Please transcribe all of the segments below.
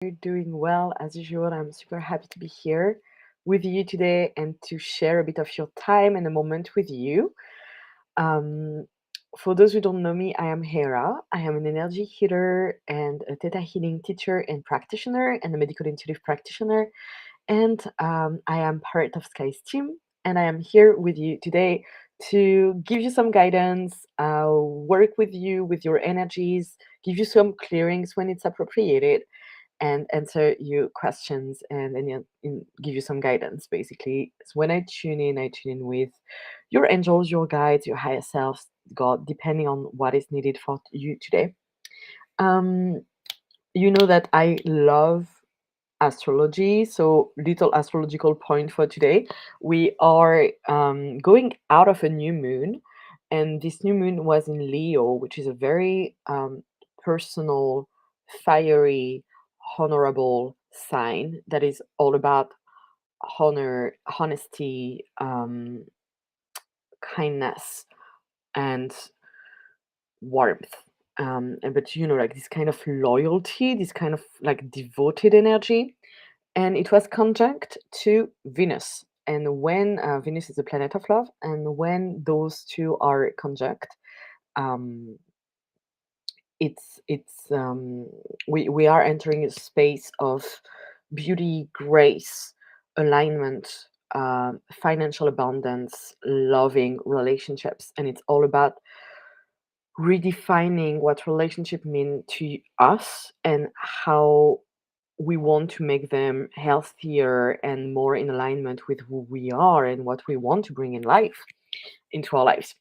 You're doing well as usual. I'm super happy to be here with you today and to share a bit of your time and a moment with you. Um, for those who don't know me, I am Hera. I am an energy healer and a theta healing teacher and practitioner and a medical intuitive practitioner. And I am part of Sky's team. And I am here with you today to give you some guidance, work with you with your energies, give you some clearings when it's appropriated and answer your questions and give you some guidance basically. So when I tune in with your angels, your guides, your higher selves, God, depending on what is needed for you today. um you know that I love astrology, so little astrological point for today. We are going out of a new moon, and this new moon was in Leo, which is a very personal, fiery, honorable sign that is all about honor, honesty, kindness, and warmth. But like this kind of loyalty, this kind of like devoted energy, and it was conjunct to Venus. And when Venus is a planet of love, and when those two are conjunct, um, it's we are entering a space of beauty, grace, alignment, financial abundance, loving relationships, and it's all about redefining what relationship mean to us and how we want to make them healthier and more in alignment with who we are and what we want to bring in life into our lives.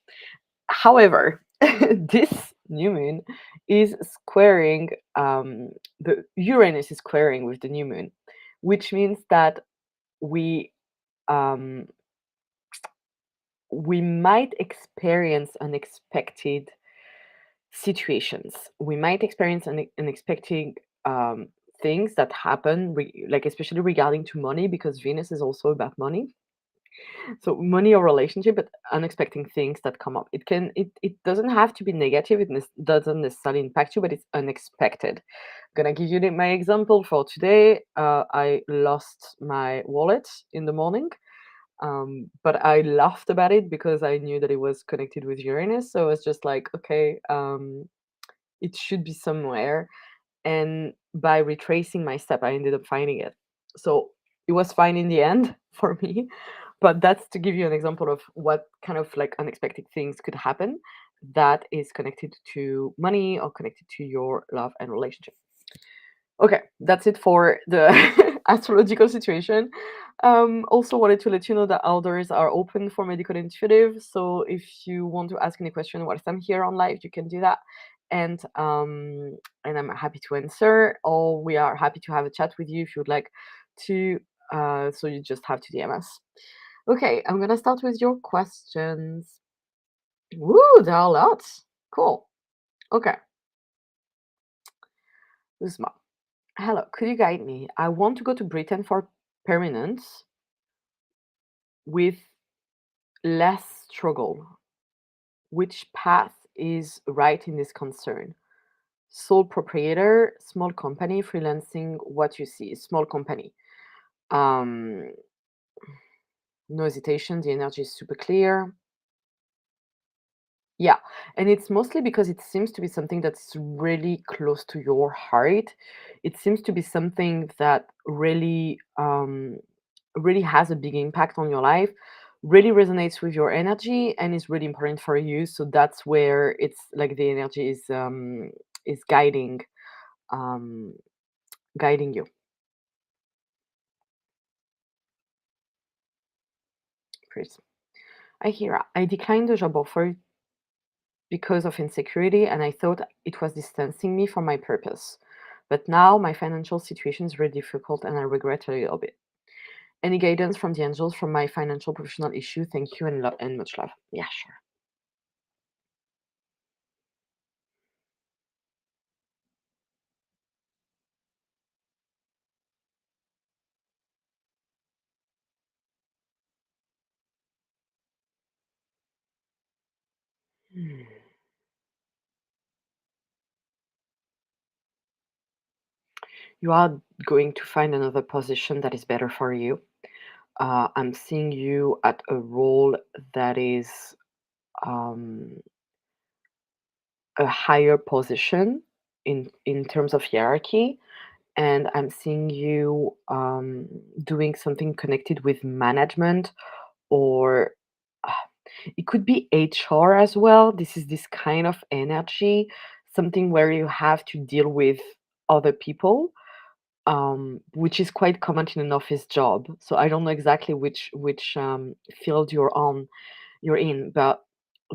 However, this new moon is squaring, the Uranus is squaring with the new moon, which means that we um, we might experience unexpected situations. We might experience unexpected things that happen, like especially regarding to money, because Venus is also about money. So money or relationship, but unexpected things that come up. It doesn't have to be negative. Doesn't necessarily impact you, but it's unexpected. Gonna give you my example for today. I lost my wallet in the morning. But I laughed about it because I knew that it was connected with Uranus. So it's just like, okay, it should be somewhere. And by retracing my step, I ended up finding it. So it was fine in the end for me. But that's to give you an example of what kind of like unexpected things could happen that is connected to money or connected to your love and relationship. Okay, that's it for the astrological situation. Also wanted to let you know that our doors are open for medical intuitive. So if you want to ask any question whilst I'm here on live, you can do that. And I'm happy to answer, or we are happy to have a chat with you if you would like to. So you just have to DM us. Okay, I'm gonna start with your questions. Woo, there are lots. Cool. Okay, Uzma. Hello, could you guide me? I want to go to Britain for permanence with less struggle. Which path is right in this concern? Sole proprietor, small company, freelancing, what you see, small company. Um, no hesitation, the energy is super clear. Yeah, and it's mostly because it seems to be something that's really close to your heart. It seems to be something that really has a big impact on your life, really resonates with your energy, and is really important for you. So that's where it's like the energy is um, guiding you. Please. I hear. I declined the job offer because of insecurity, and I thought it was distancing me from my purpose. But now my financial situation is really difficult, and I regret a little bit. Any guidance from the angels from my financial professional issue? Thank you and love and much love. Yeah, sure. Hmm. You are going to find another position that is better for you. I'm seeing you at a role that is um, a higher position in terms of hierarchy, and I'm seeing you doing something connected with management, or uh, it could be HR as well. This is this kind of energy, something where you have to deal with other people, which is quite common in an office job. So I don't know exactly which field you're in, but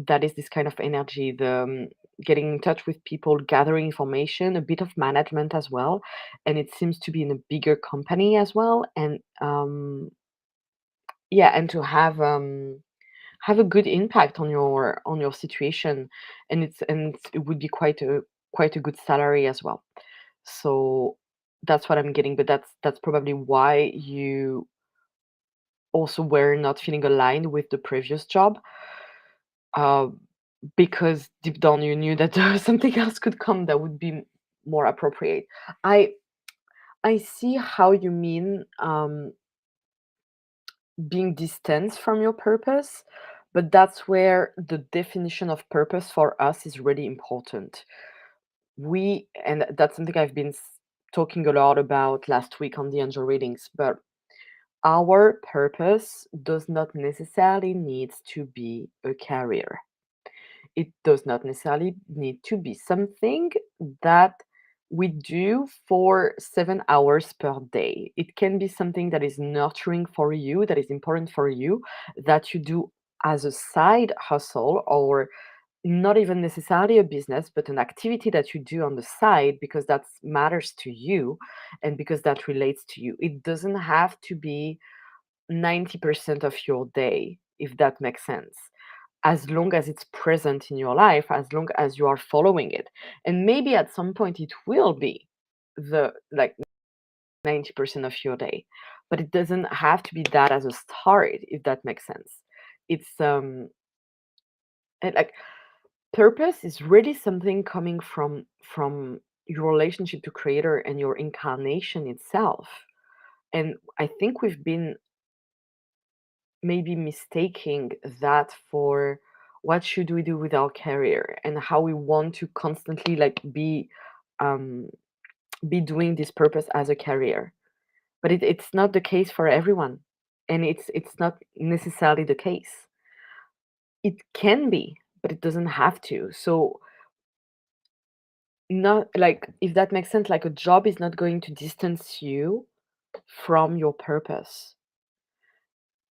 that is this kind of energy, the getting in touch with people, gathering information, a bit of management as well, and it seems to be in a bigger company as well, and yeah, and to have a good impact on your situation, it would be quite a good salary as well. So that's what I'm getting, but that's probably why you also were not feeling aligned with the previous job, uh, because deep down you knew that something else could come that would be more appropriate. I I see how you mean, being distant from your purpose, but that's where the definition of purpose for us is really important. And that's something I've been talking a lot about last week on the angel readings, but our purpose does not necessarily need to be a career. It does not necessarily need to be something that we do for 7 hours per day. It can be something that is nurturing for you, that is important for you, that you do as a side hustle, or not even necessarily a business, but an activity that you do on the side because that matters to you and because that relates to you. It doesn't have to be 90% of your day, if that makes sense, as long as it's present in your life, as long as you are following it. And maybe at some point it will be the like 90% of your day, but it doesn't have to be that as a start, if that makes sense. It's like purpose is really something coming from your relationship to creator and your incarnation itself. And I think we've been maybe mistaking that for what should we do with our career and how we want to constantly um be doing this purpose as a career, but it's not the case for everyone, and it's not necessarily the case. It can be, but it doesn't have to. So, not like, if that makes sense, like a job is not going to distance you from your purpose.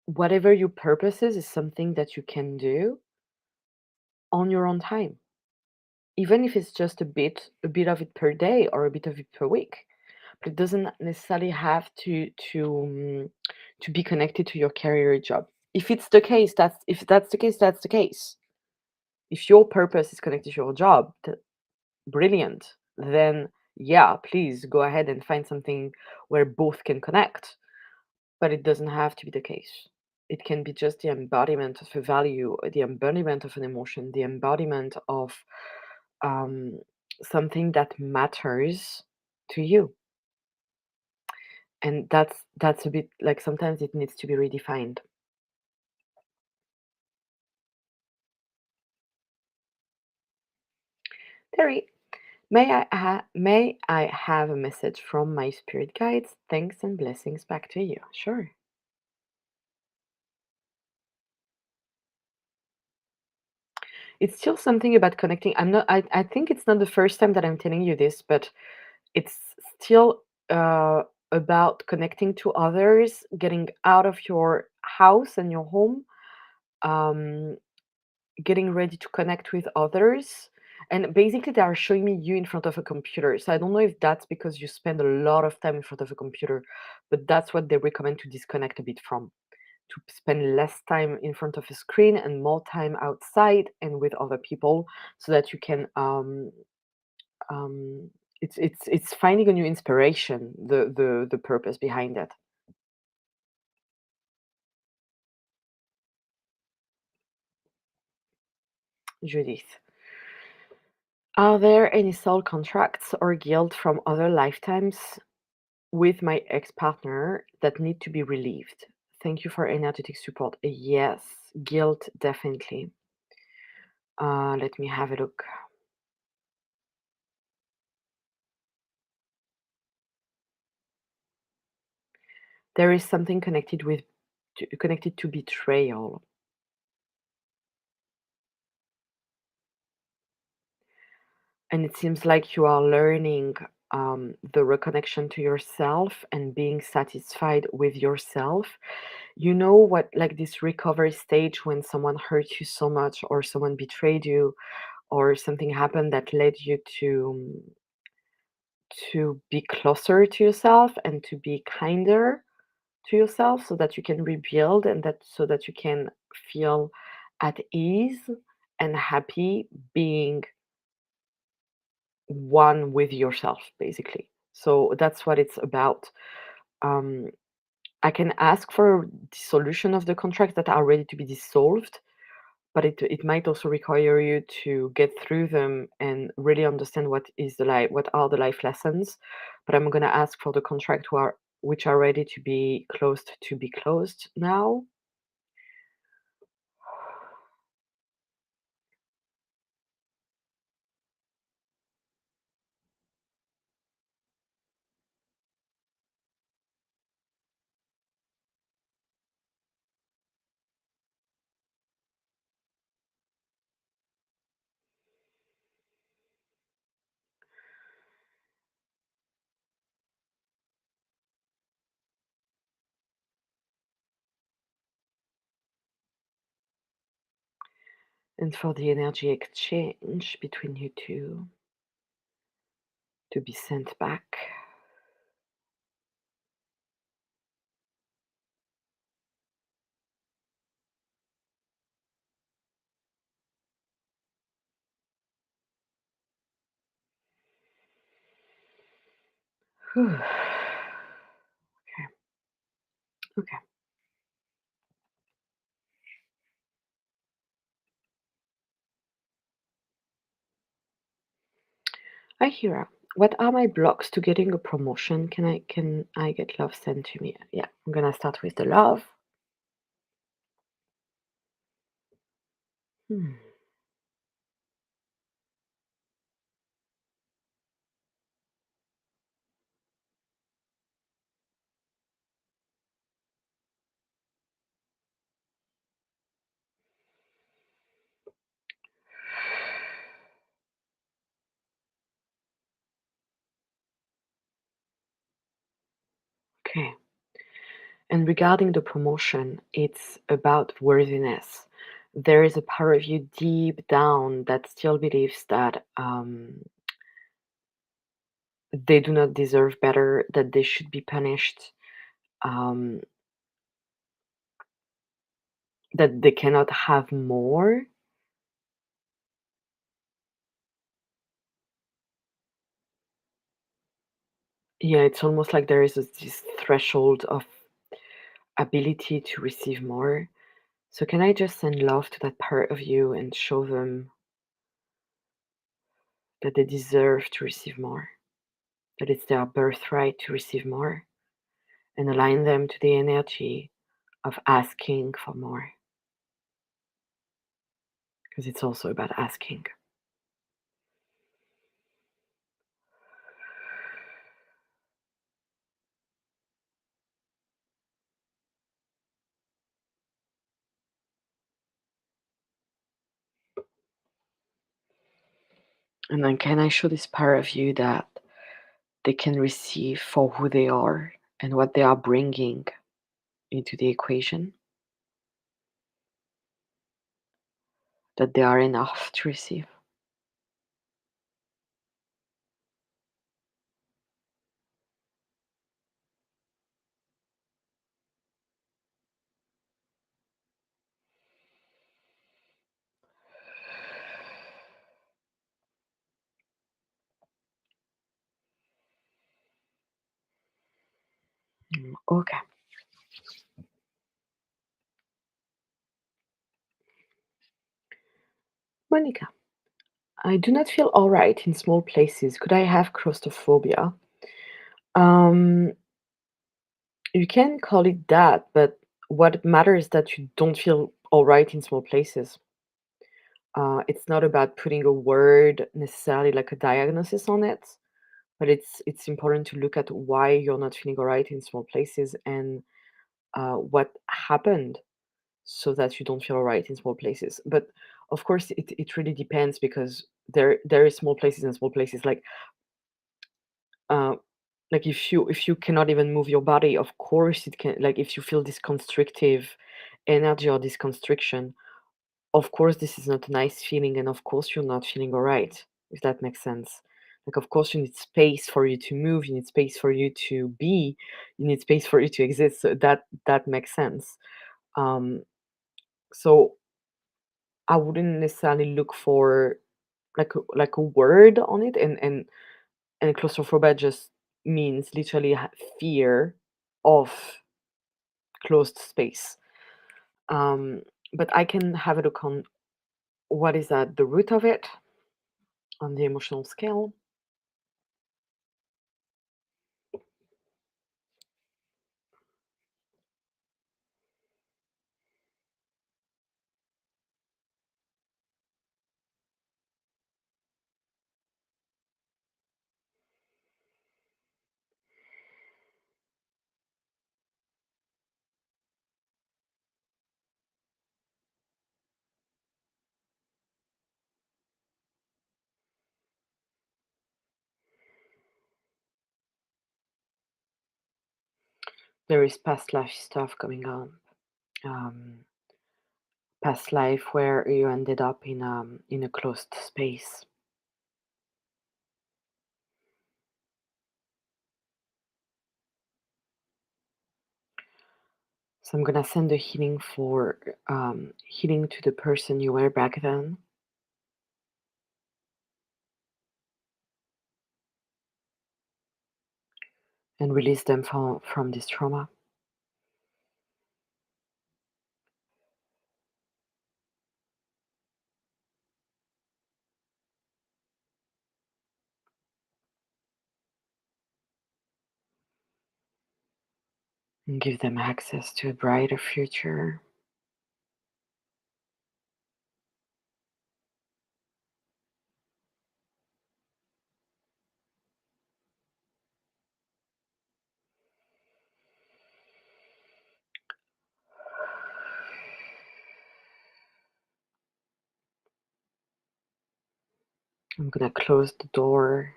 Whatever your purpose is something that you can do on your own time, even if it's just a bit of it per day or a bit of it per week. But it doesn't necessarily have to be connected to your career job. If it's the case, that's the case, that's the case. If your purpose is connected to your job, brilliant. Then yeah, please go ahead and find something where both can connect. But it doesn't have to be the case. It can be just the embodiment of a value, the embodiment of an emotion, the embodiment of um, something that matters to you. And that's a bit like, sometimes it needs to be redefined. Terry, may I have a message from my spirit guides? Thanks and blessings back to you. Sure. It's still something about connecting. I think it's not the first time that I'm telling you this, but it's still about connecting to others, getting out of your house and your home, um, getting ready to connect with others. And basically, they are showing me you in front of a computer. So I don't know if that's because you spend a lot of time in front of a computer, but that's what they recommend to disconnect a bit from, to spend less time in front of a screen and more time outside and with other people, so that you can um, it's finding a new inspiration, the purpose behind it. Judith, are there any soul contracts or guilt from other lifetimes? with my ex-partner that need to be relieved. Thank you for energetic support. Yes, guilt, definitely. Let me have a look. There is something connected to betrayal. And it seems like you are learning the reconnection to yourself and being satisfied with yourself. You know what, like this recovery stage when someone hurt you so much, or someone betrayed you, or something happened that led you to be closer to yourself and to be kinder to yourself so that you can rebuild, and that so that you can feel at ease and happy being one with yourself, basically. So that's what it's about. um, I can ask for dissolution of the contracts that are ready to be dissolved, but it might also require you to get through them and really understand what are the life lessons. But I'm going to ask for the contract which are ready to be closed now. And for the energy exchange between you two to be sent back. Whew. Okay. Okay. Hi, Hera. What are my blocks to getting a promotion? Can I get love sent to me? Yeah, I'm gonna start with the love. Hmm. Okay. And regarding the promotion, it's about worthiness. There is a part of you deep down that still believes that they do not deserve better, that they should be punished, um, that they cannot have more. Yeah, it's almost like there is this threshold of ability to receive more. So, can I just send love to that part of you and show them that they deserve to receive more, that it's their birthright to receive more, and align them to the energy of asking for more, because it's also about asking. And then, can I show this part of you that they can receive for who they are and what they are bringing into the equation, that they are enough to receive? Okay. Monica, I do not feel all right in small places. Could I have claustrophobia? You can call it that, but what matters is that you don't feel all right in small places. It's not about putting a word necessarily like a diagnosis on it, but it's important to look at why you're not feeling all right in small places and what happened so that you don't feel all right in small places. But of course, it really depends because there is small places and small places. Uh, like if you cannot even move your body, of course it can. Like if you feel this constrictive energy or this constriction, of course this is not a nice feeling, and of course you're not feeling all right. If that makes sense. Like of course you need space for you to move. You need space for you to be. You need space for you to exist. So that makes sense. Um, so I wouldn't necessarily look for like a word on it, and claustrophobia just means literally fear of closed space. Um, but I can have a look on what is at the root of it on the emotional scale. There is past life stuff going on. Um, Past life where you ended up in a closed space. So I'm gonna send a healing for healing to the person you were back then, and release them from this trauma, and give them access to a brighter future. I'm gonna close the door,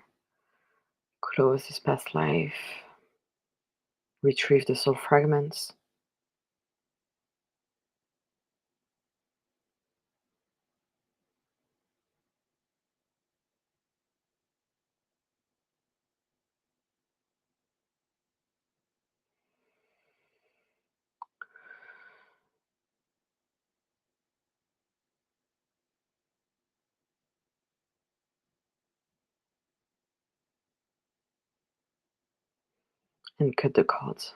close this past life, retrieve the soul fragments, and cut the cords.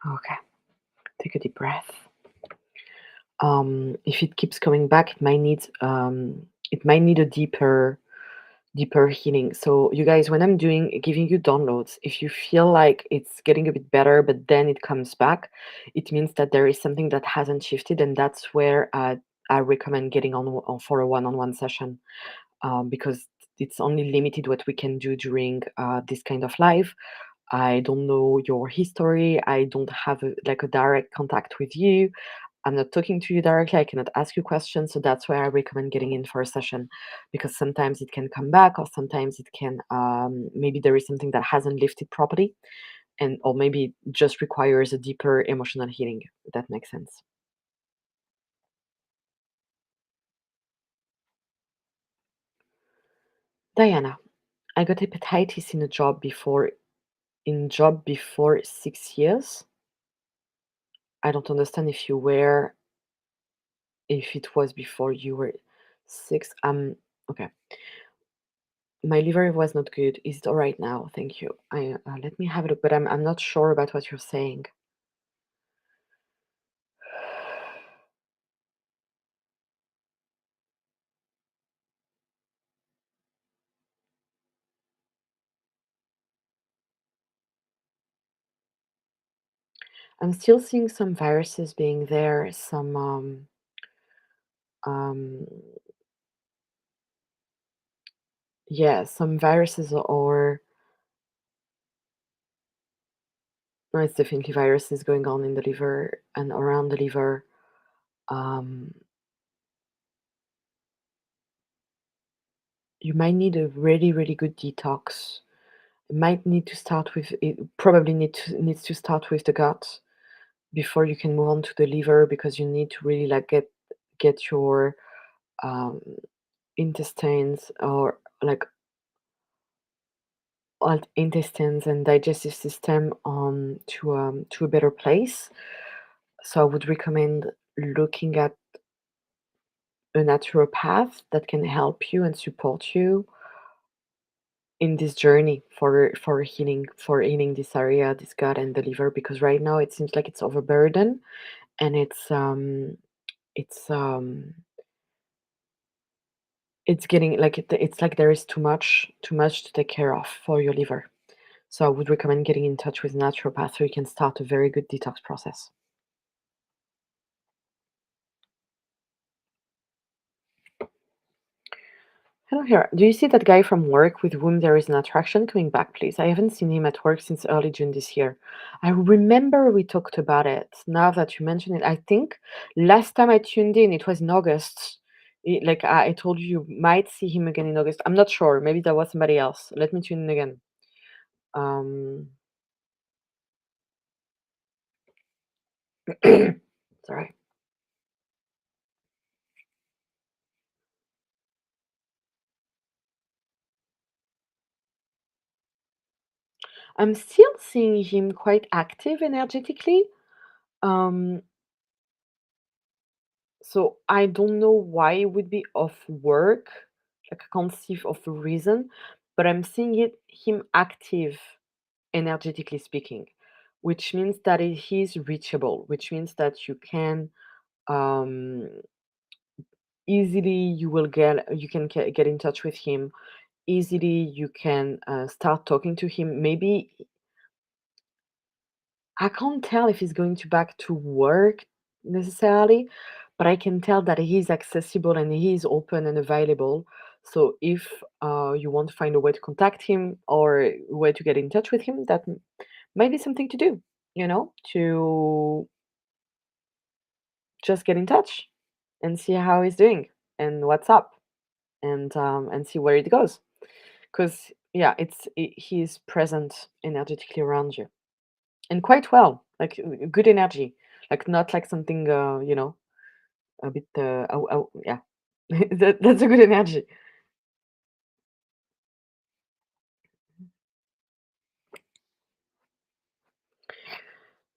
Okay, take a deep breath. If it keeps coming back, it might need a deeper healing. So you guys, when I'm giving you downloads, if you feel like it's getting a bit better, but then it comes back, it means that there is something that hasn't shifted, and that's where I recommend getting on for a one-on-one session, because it's only limited what we can do during this kind of live. I don't know your history. I don't have like a direct contact with you. I'm not talking to you directly. I cannot ask you questions. So that's why I recommend getting in for a session, because sometimes it can come back, or sometimes it can, maybe there is something that hasn't lifted properly, and or maybe it just requires a deeper emotional healing. If that makes sense. Diana, I got hepatitis in job before 6 years. I don't understand if it was before you were six. Okay. My liver was not good. Is it all right now? Thank you. Let me have a look, but I'm not sure about what you're saying. I'm still seeing some viruses being there, some um yeah, some viruses, or no, it's definitely viruses going on in the liver and around the liver. Um, you might need a really, really good detox. You might need to start with it. Probably needs to start with the gut before you can move on to the liver, because you need to really like get your um, intestines, or like all intestines and digestive system on to a better place. So I would recommend looking at a naturopath that can help you and support you in this journey for healing this area, this gut and the liver, because right now it seems like it's overburdened, and it's um it's getting like it's like there is too much to take care of for your liver. So I would recommend getting in touch with a naturopath so you can start a very good detox process. Hello here. Do you see that guy from work with whom there is an attraction coming back, please? I haven't seen him at work since early June this year. I remember we talked about it. Now that you mention it, I think last time I tuned in, it was in August. Like I told you, you might see him again in August. I'm not sure. Maybe that was somebody else. Let me tune in again. Um, sorry. I'm still seeing him quite active energetically. Um, So I don't know why it would be off work. Like I can't see of a reason, but I'm seeing him active, energetically speaking, which means that he's reachable, which means that you can um, easily you can get in touch with him easily. You can start talking to him. Maybe I can't tell if he's going to back to work necessarily, but I can tell that he's accessible and he's open and available. So if you want to find a way to contact him or a way to get in touch with him, that might be something to do, to just get in touch and see how he's doing and what's up, and see where it goes. Because yeah, he's present energetically around you. And quite well, like, good energy, like, not like something, a bit, oh, yeah. That's a good energy.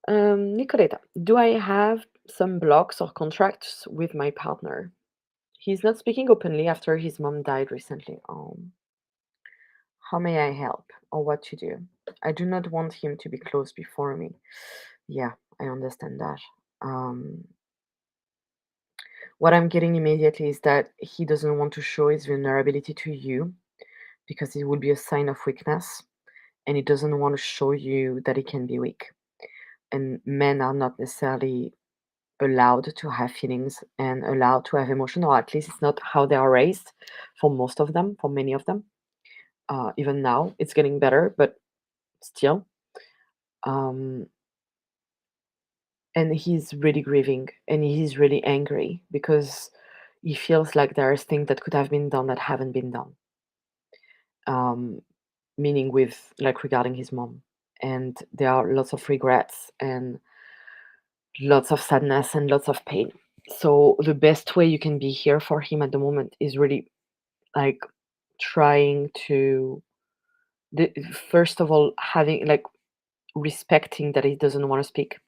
Nicoleta, do I have some blocks or contracts with my partner? He's not speaking openly after his mom died recently. How may I help, or what to do? I do not want him to be close before me. Yeah, I understand that. Um, what I'm getting immediately is that he doesn't want to show his vulnerability to you because it will be a sign of weakness, and he doesn't want to show you that he can be weak. And men are not necessarily allowed to have feelings and allowed to have emotion, or at least it's not how they are raised for most of them, for many of them. Even now, it's getting better, but still. Um, and he's really grieving and he's really angry because he feels like there's things that could have been done that haven't been done. Um, Meaning with like regarding his mom. And there are lots of regrets and lots of sadness and lots of pain. So the best way you can be here for him at the moment is really like trying to first of all having like respecting that he doesn't want to speak,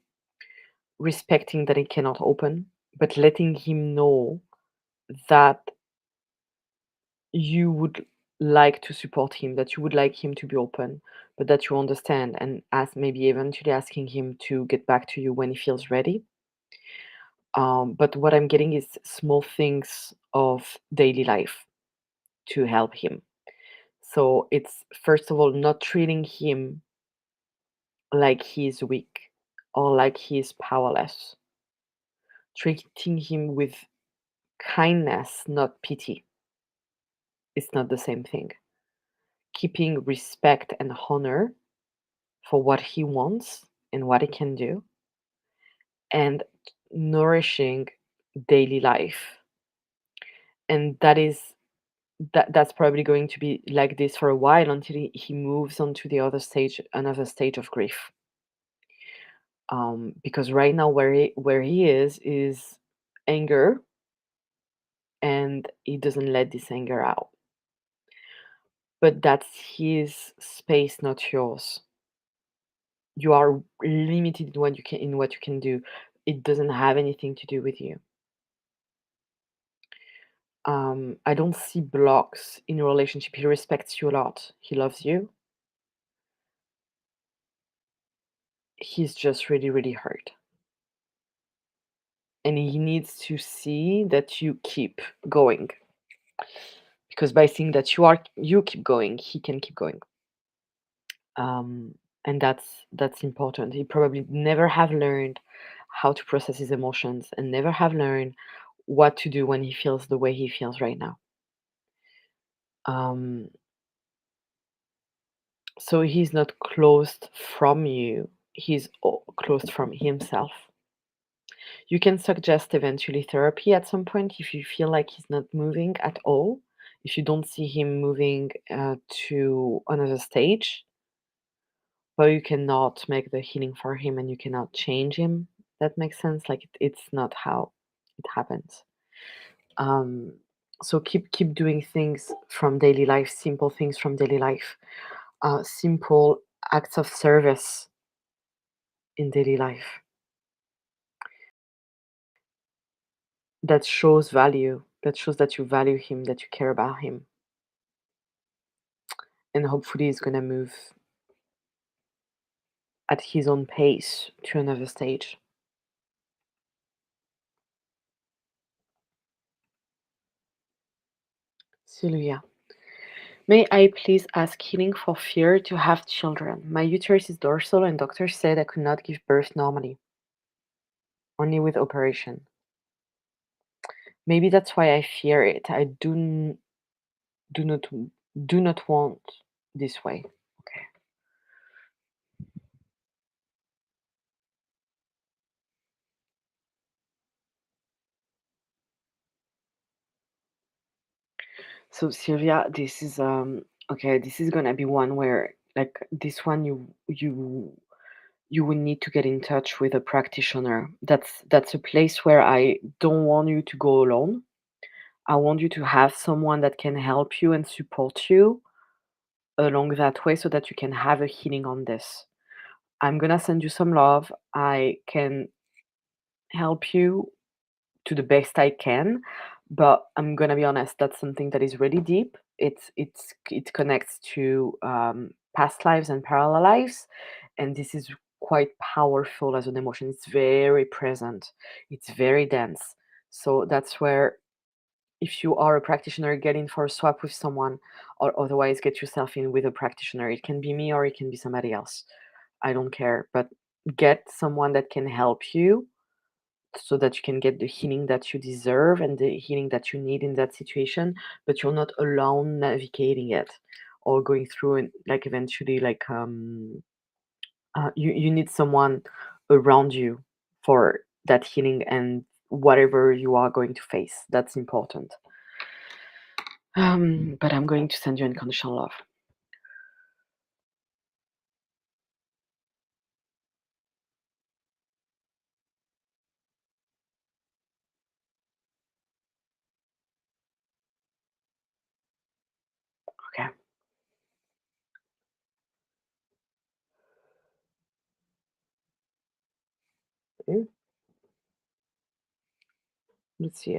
respecting that he cannot open, but letting him know that you would like to support him, that you would like him to be open, but that you understand, and as maybe eventually asking him to get back to you when he feels ready. But what I'm getting is small things of daily life to help him. So it's first of all not treating him like he's weak or like he is powerless. Treating him with kindness, not pity, is not the same thing. Keeping respect and honor for what he wants and what he can do, and nourishing daily life. And that's probably going to be like this for a while until he moves on to the other stage, another stage of grief. Because right now where he is anger, and he doesn't let this anger out. But that's his space, not yours. You are limited in what you can do. It doesn't have anything to do with you. I don't see blocks in a relationship. He respects you a lot. He loves you. He's just really, really hurt. And he needs to see that you keep going. Because by seeing that you keep going, he can keep going. Um, and that's important. He probably never have learned how to process his emotions and never have learned what to do when he feels the way he feels right now. Um, so he's not closed from you. He's closed from himself. You can suggest eventually therapy at some point if you feel like he's not moving at all. If you don't see him moving to another stage, but you cannot make the healing for him and you cannot change him. That makes sense. Like it's not how it happens. Um, so keep doing things from daily life, simple things from daily life, simple acts of service in daily life that shows value, that shows that you value him, that you care about him, and hopefully he's gonna move at his own pace to another stage. Sylvia. May I please ask healing for fear to have children? My uterus is dorsal and doctors said I could not give birth normally, only with operation. Maybe that's why I fear it. I do not do not want this way. Okay. So Sylvia, this is okay, this is gonna be one where like this one you will need to get in touch with a practitioner. That's a place where I don't want you to go alone. I want you to have someone that can help you and support you along that way so that you can have a healing on this. I'm gonna send you some love. I can help you to the best I can, but I'm gonna be honest, that's something that is really deep. It connects to past lives and parallel lives, and this is quite powerful as an emotion. It's very present. It's very dense. So that's where if you are a practitioner, get in for a swap with someone, or otherwise get yourself in with a practitioner. It can be me or it can be somebody else. I don't care, but get someone that can help you so that you can get the healing that you deserve and the healing that you need in that situation, but you're not alone navigating it or going through and like eventually like you need someone around you for that healing and whatever you are going to face. That's important. But I'm going to send you unconditional love. Okay. Mm, let's see.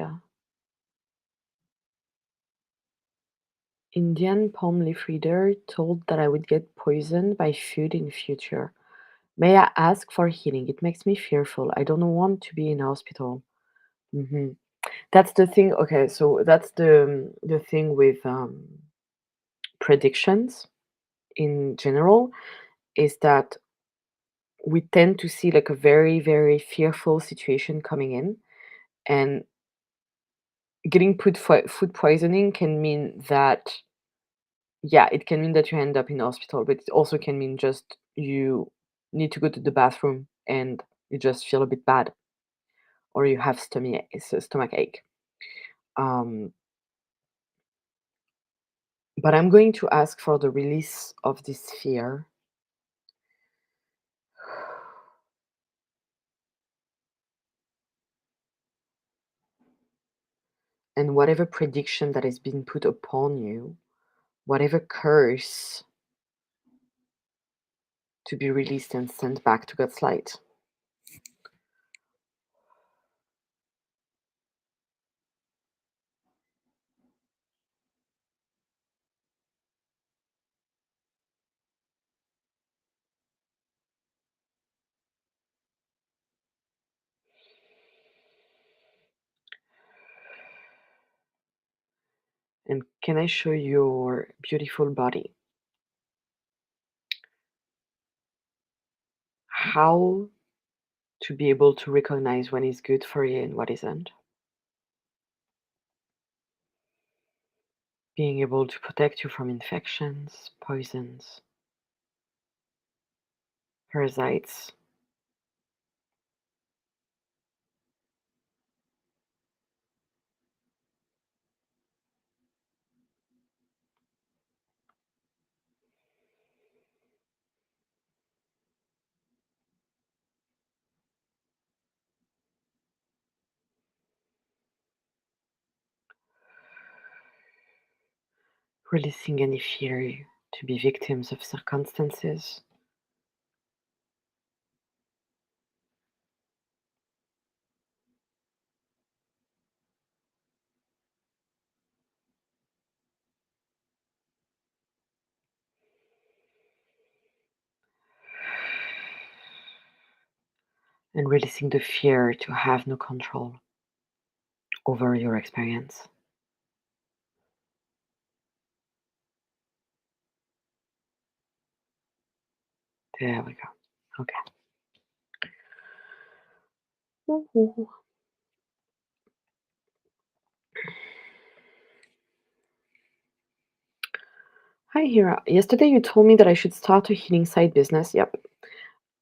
Indian palm leaf reader told that I would get poisoned by food in future. May I ask for healing? It makes me fearful. I don't want to be in a hospital. Hmm. That's the thing. Okay, so that's the thing with predictions in general is that we tend to see like a very, very fearful situation coming in, and getting food poisoning can mean that, yeah, it can mean that you end up in hospital, but it also can mean just you need to go to the bathroom and you just feel a bit bad, or you have stomach ache. Um, but I'm going to ask for the release of this fear and whatever prediction that has been put upon you, whatever curse, to be released and sent back to God's light. And can I show your beautiful body how to be able to recognize when is good for you and what isn't? Being able to protect you from infections, poisons, parasites, releasing any fear to be victims of circumstances, and releasing the fear to have no control over your experience. There we go. Okay. Woohoo. Hi, Hera. Yesterday you told me that I should start a healing side business. Yep.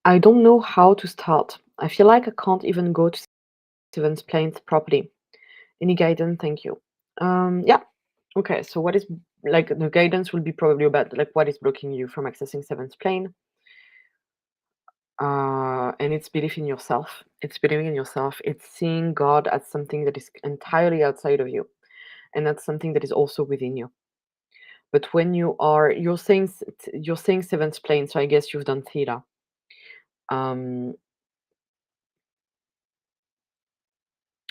I don't know how to start. I feel like I can't even go to Steven's planes properly. Any guidance? Thank you. Yeah. Okay. So what is like the guidance will be probably about like what is blocking you from accessing seventh plane. And it's belief in yourself. It's believing in yourself. It's seeing God as something that is entirely outside of you, and that's something that is also within you. But when you're saying seventh plane, so I guess you've done theta. Um,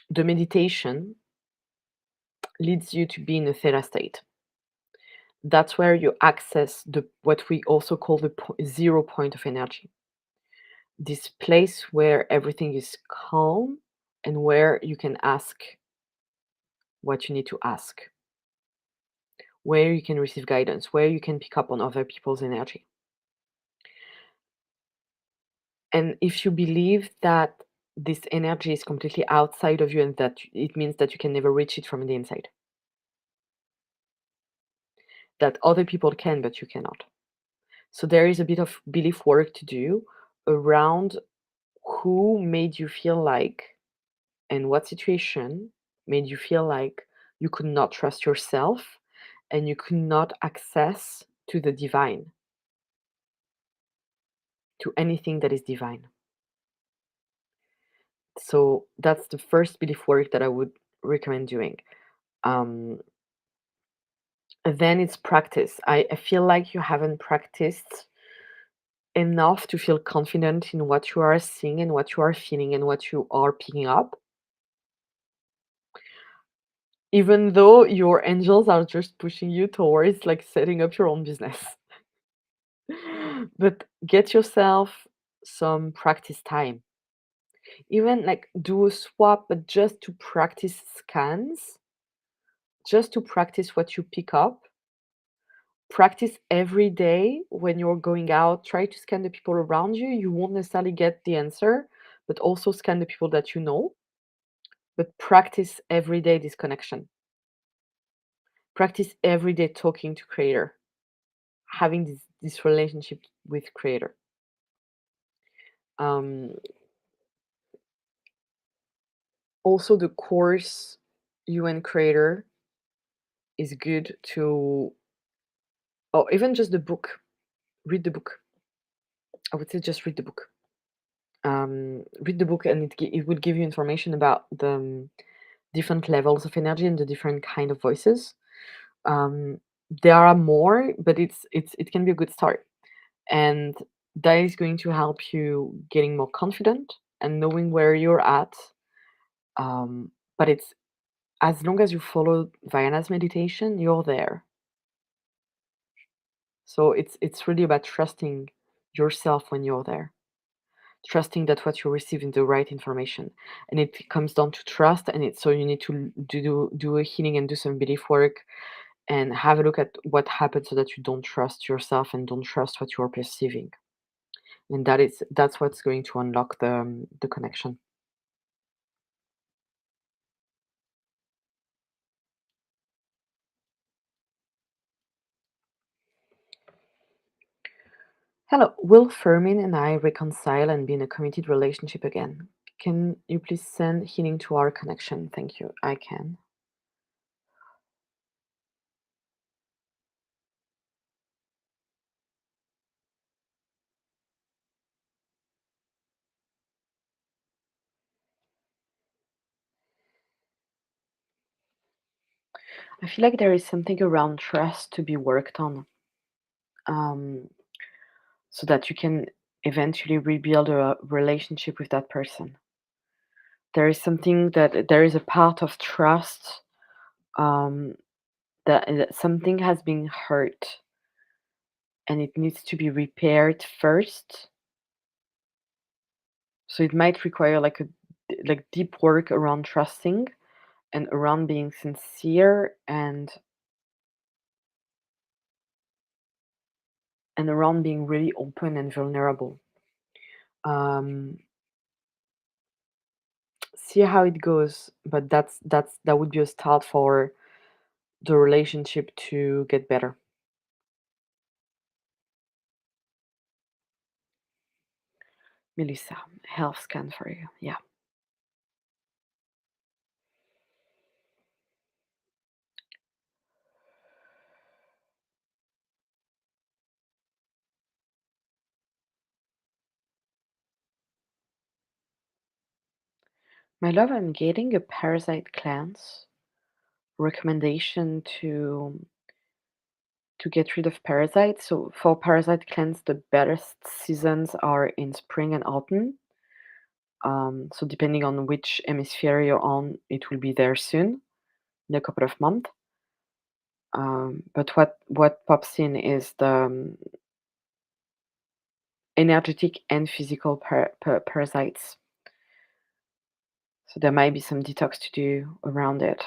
the meditation leads you to be in a theta state. That's where you access the what we also call the 0 point of energy. This place where everything is calm and where you can ask what you need to ask, where you can receive guidance, where you can pick up on other people's energy. And if you believe that this energy is completely outside of you and that it means that you can never reach it from the inside, that other people can, but you cannot. So there is a bit of belief work to do around who made you feel like, and what situation made you feel like you could not trust yourself and you could not access to the divine, to anything that is divine. So that's the first belief work that I would recommend doing. Um, then it's practice. I feel like you haven't practiced enough to feel confident in what you are seeing and what you are feeling and what you are picking up, even though your angels are just pushing you towards like setting up your own business. But get yourself some practice time. Even like do a swap, but just to practice scans, just to practice what you pick up practice every day when you're going out. Try to scan the people around you. You won't necessarily get the answer, but also scan the people that you know. But practice every day this connection. Practice every day talking to creator, having this relationship with creator. Um, Also, the course UN creator is good to, or even just the book. Read the book. I would say just read the book. Read the book, and it will give you information about the different levels of energy and the different kind of voices. Um, there are more, but it can be a good start, and that is going to help you getting more confident and knowing where you're at. But it's as long as you follow Viana's meditation, you're there. So it's really about trusting yourself when you're there, trusting that what you receive is the right information, and it comes down to trust. And it's so you need to do a healing and do some belief work and have a look at what happened so that you don't trust yourself and don't trust what you're perceiving. And that's what's going to unlock the connection. Hello, will Fermin and I reconcile and be in a committed relationship again? Can you please send healing to our connection? Thank you. I can. I feel like there is something around trust to be worked on, um, so that you can eventually rebuild a relationship with that person. There is something that there is a part of trust, um, that something has been hurt and it needs to be repaired first. So it might require like deep work around trusting and around being sincere and around being really open and vulnerable. Um, See how it goes, but that would be a start for the relationship to get better. Melissa, health scan for you. Yeah. My love, I'm getting a parasite cleanse recommendation to get rid of parasites. So for parasite cleanse, the best seasons are in spring and autumn. So depending on which hemisphere you're on, it will be there soon, in a couple of months. But what pops in is the energetic and physical parasites. So there might be some detox to do around it.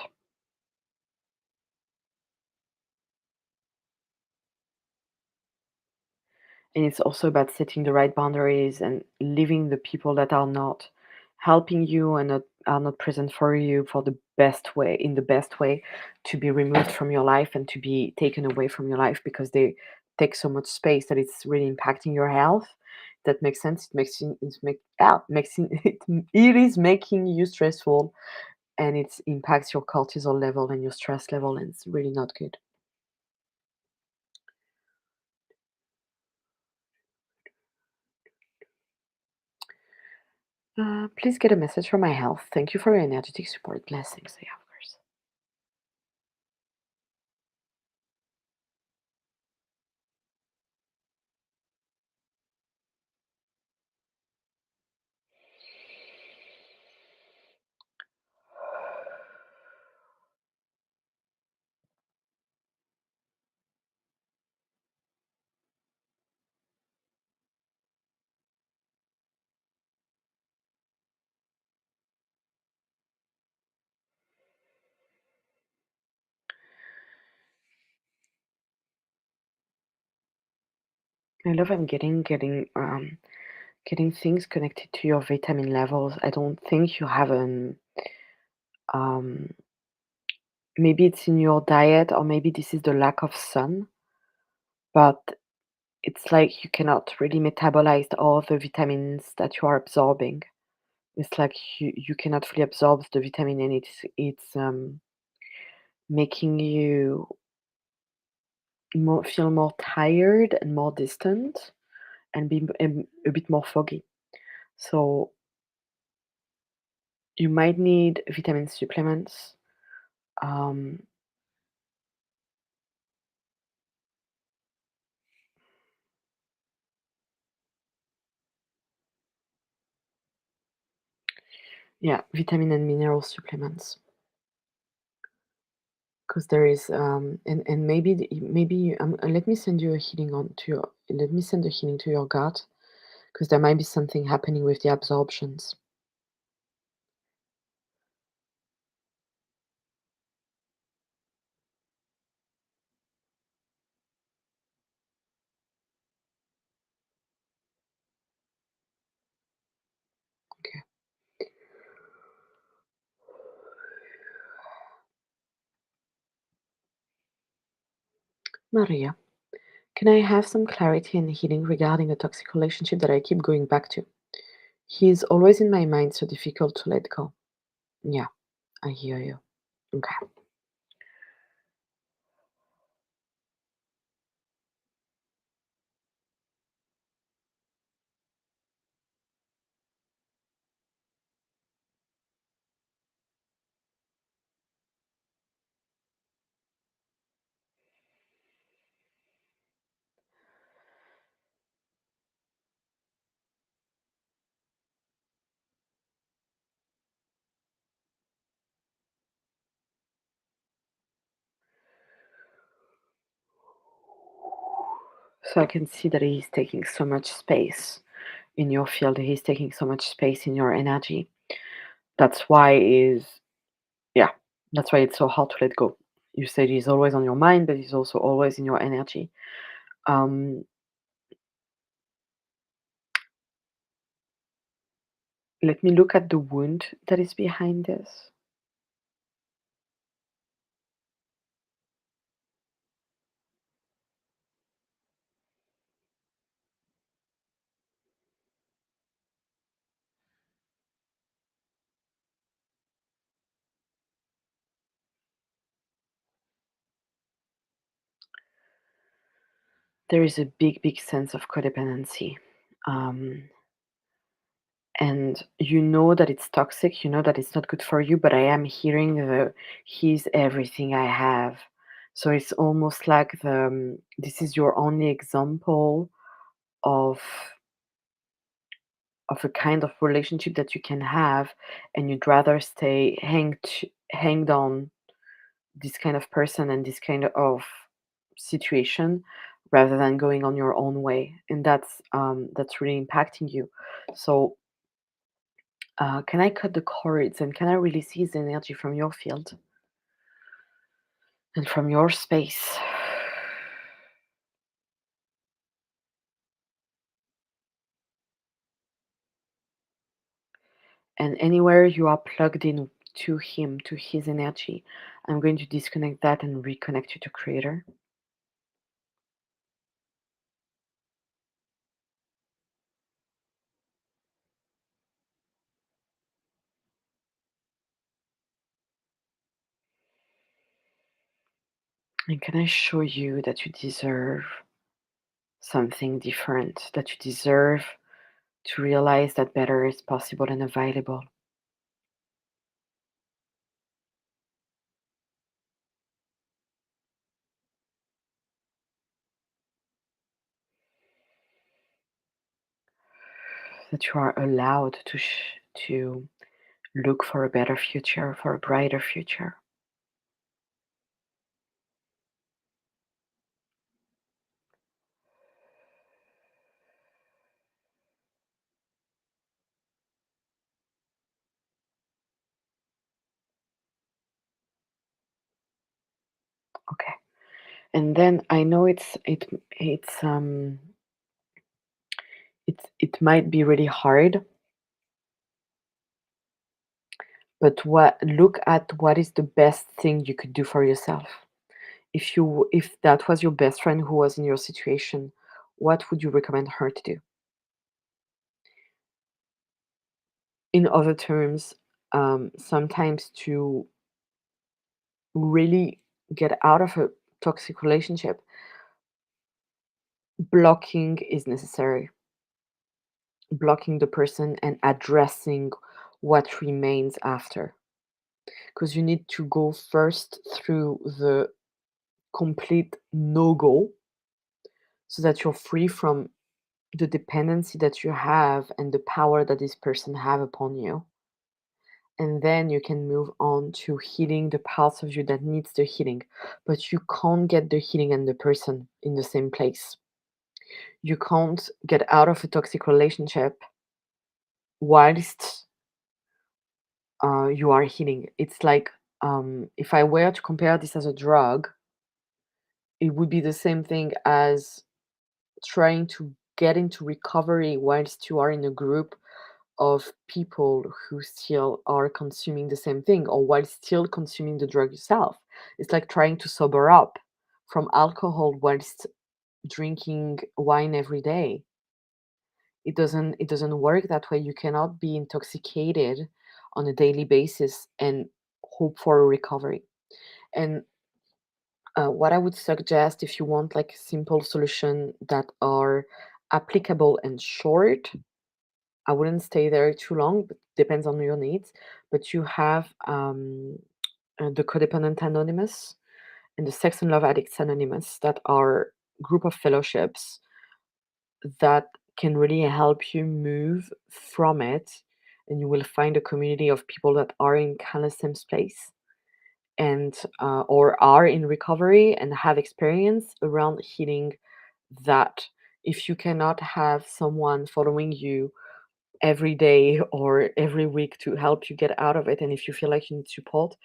And it's also about setting the right boundaries and leaving the people that are not helping you and are not present for you for the best way, in the best way, to be removed from your life and to be taken away from your life because they take so much space that it's really impacting your health. That makes sense. It makes you, it's make makes it is making you stressful, and it impacts your cortisol level and your stress level, and it's really not good. Please get a message for my health. Thank you for your energetic support. Blessings. Yeah, of course. I love I'm getting things connected to your vitamin levels. I don't think you have an um maybe it's in your diet or maybe this is the lack of sun, but it's like you cannot really metabolize all the vitamins that you are absorbing. It's like you cannot fully absorb the vitamin and it's making you feel more tired and more distant and be a bit more foggy. So you might need vitamin supplements. Um, yeah, vitamin and mineral supplements. Because there is, and maybe let me send you a healing on to your. Let me send a healing to your gut because there might be something happening with the absorptions. Okay, Maria, can I have some clarity and healing regarding a toxic relationship that I keep going back to? He is always in my mind, so difficult to let go. Yeah, I hear you. Okay. So I can see that he's taking so much space in your field. He's taking so much space in your energy. That's why is Yeah, that's why it's so hard to let go. You said he's always on your mind, but he's also always in your energy. Um, Let me look at the wound that is behind this. There is a big, big sense of codependency. Um, and you know that it's toxic, you know that it's not good for you, but I am hearing he's everything I have. So it's almost like this is your only example of a kind of relationship that you can have, and you'd rather stay hanged on this kind of person and this kind of situation rather than going on your own way, and that's really impacting you. So can I cut the cords and can I release his energy from your field and from your space? And anywhere you are plugged in to him, to his energy, I'm going to disconnect that and reconnect you to creator. And can I show you that you deserve something different, that you deserve to realize that better is possible and available? That you are allowed to look for a better future, for a brighter future. Okay. And then I know it's It might be really hard, but what look at what is the best thing you could do for yourself. If that was your best friend who was in your situation, what would you recommend her to do? In other terms, sometimes to really get out of a toxic relationship, blocking is necessary. Blocking the person and addressing what remains after. Because you need to go first through the complete no go so that you're free from the dependency that you have and the power that this person have upon you, and then you can move on to healing the parts of you that needs the healing. But you can't get the healing and the person in the same place. You can't get out of a toxic relationship whilst you are healing. It's like, if I were to compare this as a drug, it would be the same thing as trying to get into recovery whilst you are in a group of people who still are consuming the same thing, or while still consuming the drug yourself. It's like trying to sober up from alcohol whilst drinking wine every day. It doesn't work that way. You cannot be intoxicated on a daily basis and hope for a recovery. And what I would suggest, if you want like simple solution that are applicable and short, I wouldn't stay there too long, but depends on your needs. But you have the Codependent Anonymous and the Sex and Love Addicts Anonymous, that are group of fellowships that can really help you move from it, and you will find a community of people that are in kind of same space, and or are in recovery and have experience around healing that. If you cannot have someone following you every day or every week to help you get out of it, and if you feel like you need support,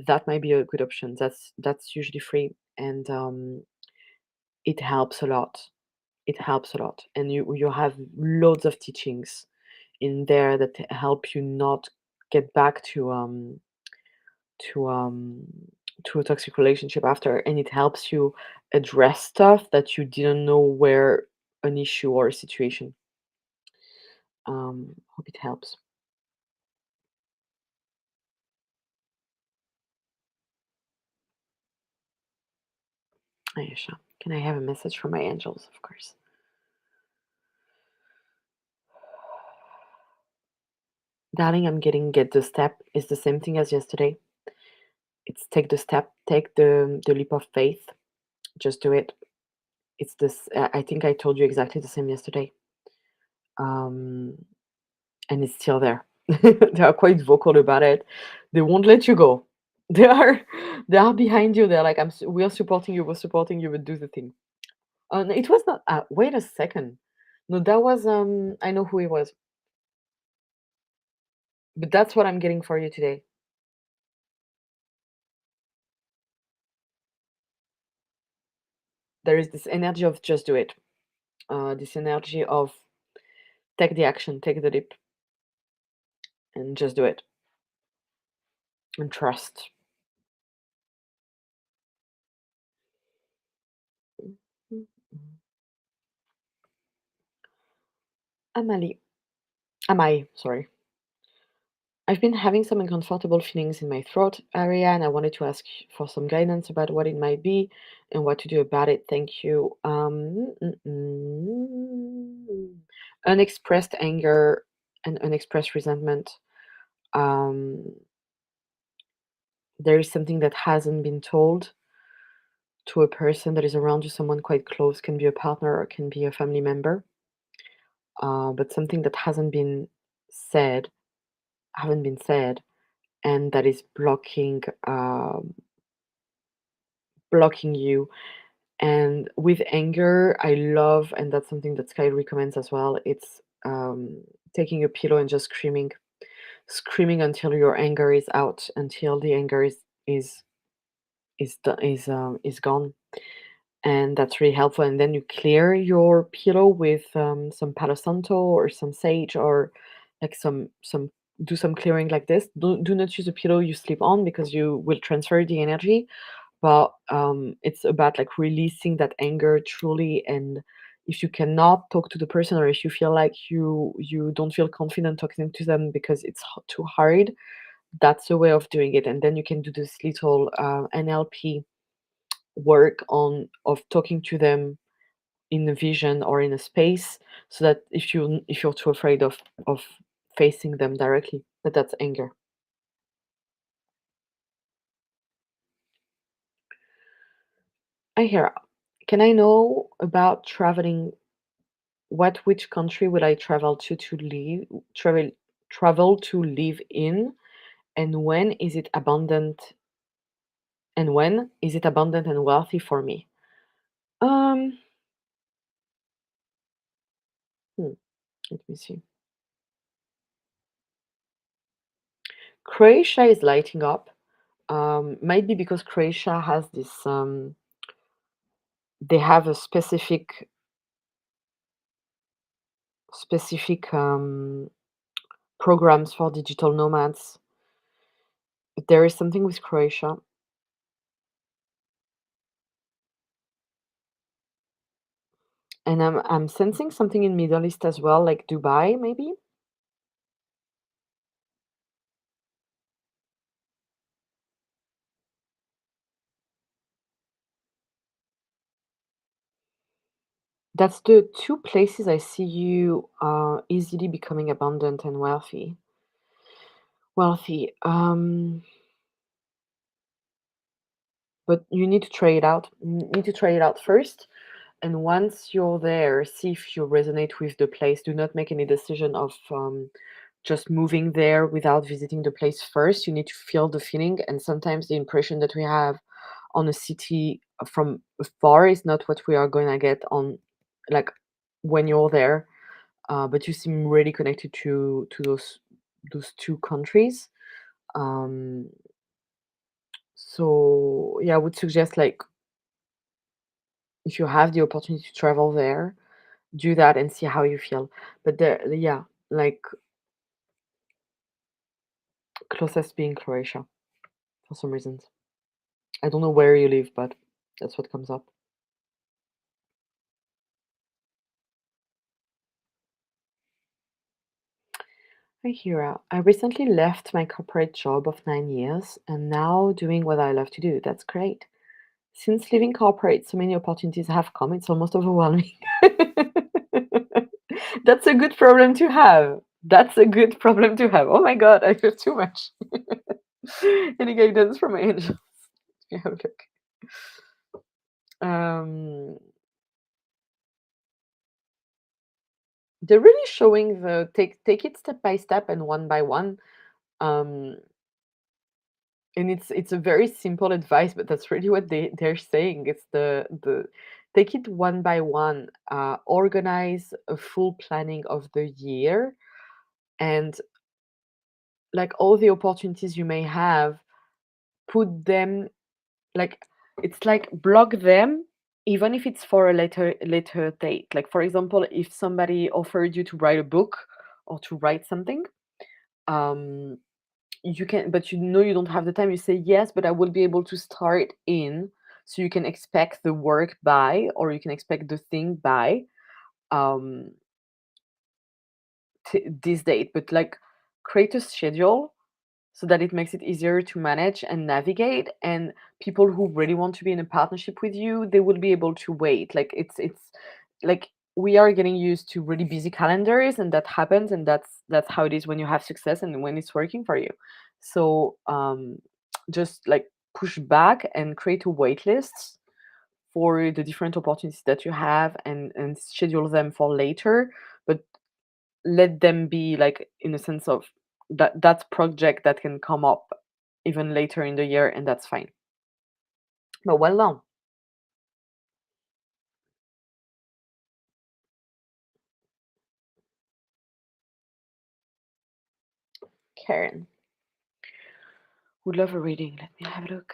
that might be a good option. That's usually free, and it helps a lot. It helps a lot, and you have loads of teachings in there that help you not get back to to a toxic relationship after, and it helps you address stuff that you didn't know were an issue or a situation. Hope it helps. Ayesha, can I have a message from my angels? Of course. Darling, I'm getting get the step is the same thing as yesterday. It's take the step, take the leap of faith, just do it. It's this. I think I told you exactly the same yesterday, um, and it's still there. They are quite vocal about it. They won't let you go. They are they are behind you. They're like, we are supporting you. We're supporting you. But do the thing. No, it was not. Wait a second. No, that was. I know who it was. But that's what I'm getting for you today. There is this energy of just do it. This energy of take the action, take the leap, and just do it and trust. Mhm. Amali, am I? Sorry. I've been having some uncomfortable feelings in my throat area, and I wanted to ask for some guidance about what it might be and what to do about it. Thank you. Unexpressed anger and unexpressed resentment. Um, there is something that hasn't been told to a person that is around you, someone quite close, can be a partner or can be a family member, but something that said, haven't been said, and that is blocking you. And with anger, I love, and that's something that Sky recommends as well. It's taking a pillow and just screaming until your anger is out, until the anger is is gone. and that's really helpful. And then you clear your pillow with some Palo Santo or some sage, or like some do some clearing like this. Do not use a pillow you sleep on because you will transfer the energy. But it's about like releasing that anger truly. And if you cannot talk to the person, or if you feel like you don't feel confident talking to them because it's too hard, that's a way of doing it. And then you can do this little NLP work on of talking to them in a vision or in a space, so that if you're too afraid of facing them directly, but that's anger. I hear. Can I know about traveling? Which country would I travel to live in, and when is it abundant and wealthy for me? Um, hmm, Let me see. Croatia is lighting up. Might be because Croatia has this. They have a specific programs for digital nomads. But there is something with Croatia, and I'm sensing something in Middle East as well, like Dubai, maybe. That's the two places I see you easily becoming abundant and wealthy. Wealthy. But you need to try it out. You need to try it out first. And once you're there, see if you resonate with the place. Do not make any decision of just moving there without visiting the place first. You need to feel the feeling. And sometimes the impression that we have on a city from afar is not what we are going to get on, like, when you're there. But you seem really connected to those two countries. Um, so yeah, I would suggest, like, if you have the opportunity to travel there, do that and see how you feel. But yeah, like, closest being Croatia for some reasons. I don't know where you live, but that's what comes up. Hi, Hera. I recently left my corporate job of 9 years and now doing what I love to do. That's great. Since leaving corporate, so many opportunities have come. It's almost overwhelming. That's a good problem to have. That's a good problem to have. Oh my God, I feel too much. Any guidance from my angels? Yeah, look. Um, they're really showing the take it step by step and one by one. Um, and it's a very simple advice, but that's really what they're saying. It's the take it one by one. Organize a full planning of the year, and like all the opportunities you may have, put them, like, it's like block them, even if it's for a later date. Like, for example, if somebody offered you to write a book or to write something, um you can, but you know you don't have the time, you say yes, but I will be able to start in, so you can expect the work by, or you can expect the thing by um this date. But like, create a schedule so that it makes it easier to manage and navigate. And people who really want to be in a partnership with you, they will be able to wait. Like, it's like, we are getting used to really busy calendars, and that happens, and that's how it is when you have success and when it's working for you. So just like push back and create a wait list for the different opportunities that you have, and schedule them for later. But let them be, like, in a sense of that project that can come up even later in the year, and that's fine. But well done, Karen. Would love a reading. Let me have a look.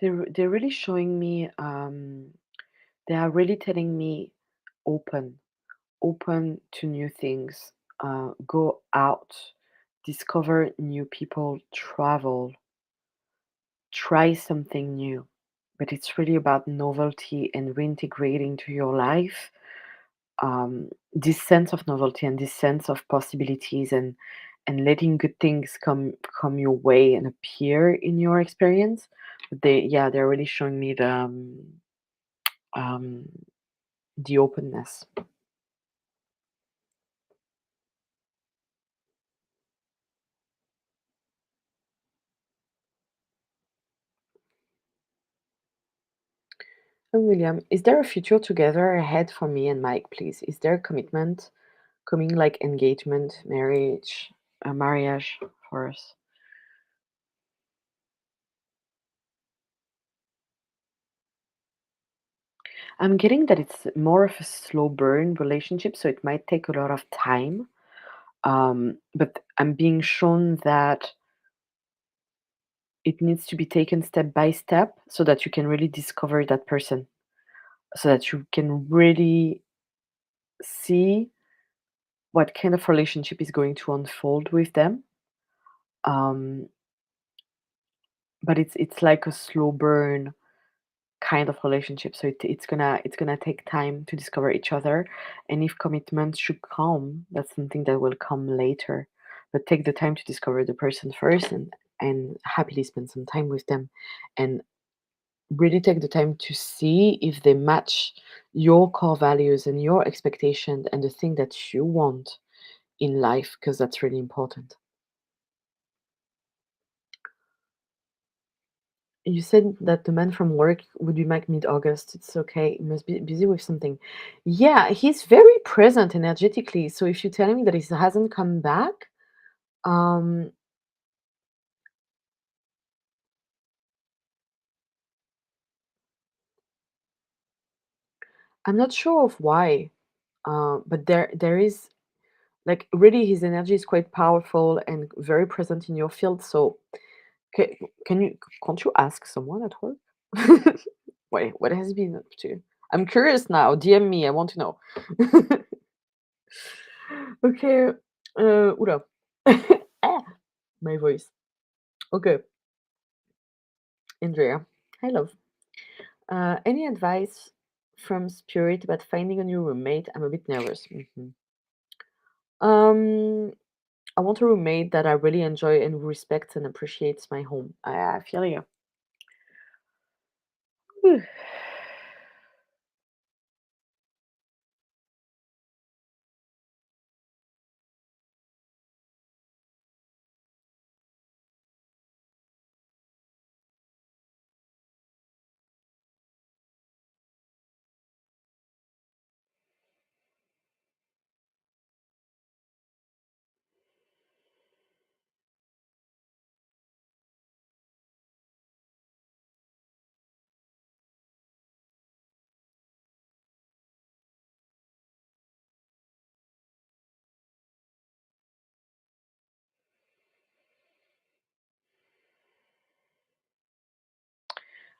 they're really showing me, they are really telling me open, open to new things, go out, discover new people, travel, try something new. But it's really about novelty and reintegrating to your life, this sense of novelty and this sense of possibilities, and letting good things come your way and appear in your experience. But they're really showing me um, the openness. And William, is there a future together ahead for me and Mike, please? Is there a commitment coming, like engagement, marriage, a marriage for us? I'm getting that it's more of a slow burn relationship, so it might take a lot of time. But I'm being shown that it needs to be taken step by step so that you can really discover that person, so that you can really see what kind of relationship is going to unfold with them. Um, but it's like a slow burn kind of relationship, so it's gonna take time to discover each other. And if commitment should come, that's something that will come later. But take the time to discover the person first, and happily spend some time with them, and really take the time to see if they match your core values and your expectations and the thing that you want in life, because that's really important. You said that the man from work would be back mid-August. It's okay. He must be busy with something. Yeah, he's very present energetically. So if you're telling me that he hasn't come back, um, I'm not sure of why. But there is, like, really his energy is quite powerful and very present in your field. So Ca can you can't you ask someone at work? Wait, what has he been up to? I'm curious now. DM me. I want to know. Okay. Oula. Ah, my voice. Okay, Andrea. Hi, love. Any advice from Spirit about finding a new roommate? I'm a bit nervous. Um, I want a roommate that I really enjoy and respects and appreciates my home. I feel you. Whew.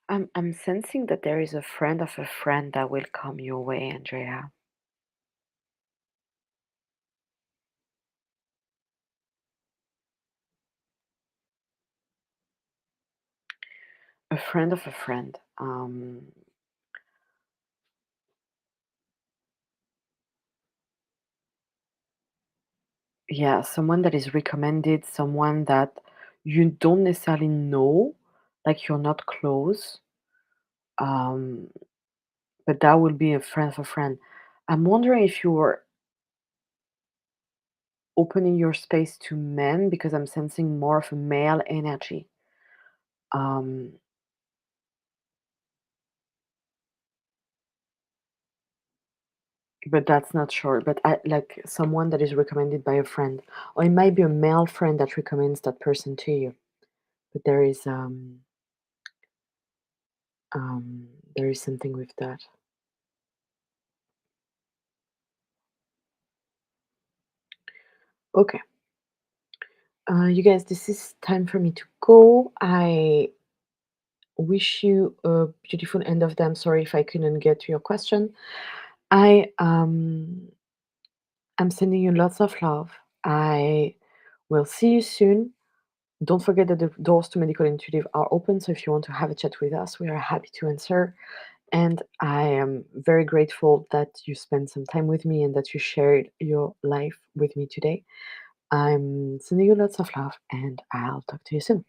I'm sensing that there is a friend of a friend that will come your way, Andrea. A friend of a friend. Yeah, someone that is recommended, someone that you don't necessarily know, like you're not close. Um, but that will be a friend of a friend. I'm wondering if you're opening your space to men, because I'm sensing more of a male energy. Um, but that's not sure. But I like someone that is recommended by a friend, or it might be a male friend that recommends that person to you. But um, there is something with that. Okay, you guys, this is time for me to go. I wish you a beautiful end of day. I'm sorry if I couldn't get to your question. I am sending you lots of love. I will see you soon. Don't forget that the doors to Medical Intuitive are open. So if you want to have a chat with us, we are happy to answer. And I am very grateful that you spent some time with me and that you shared your life with me today. I'm sending you lots of love, and I'll talk to you soon.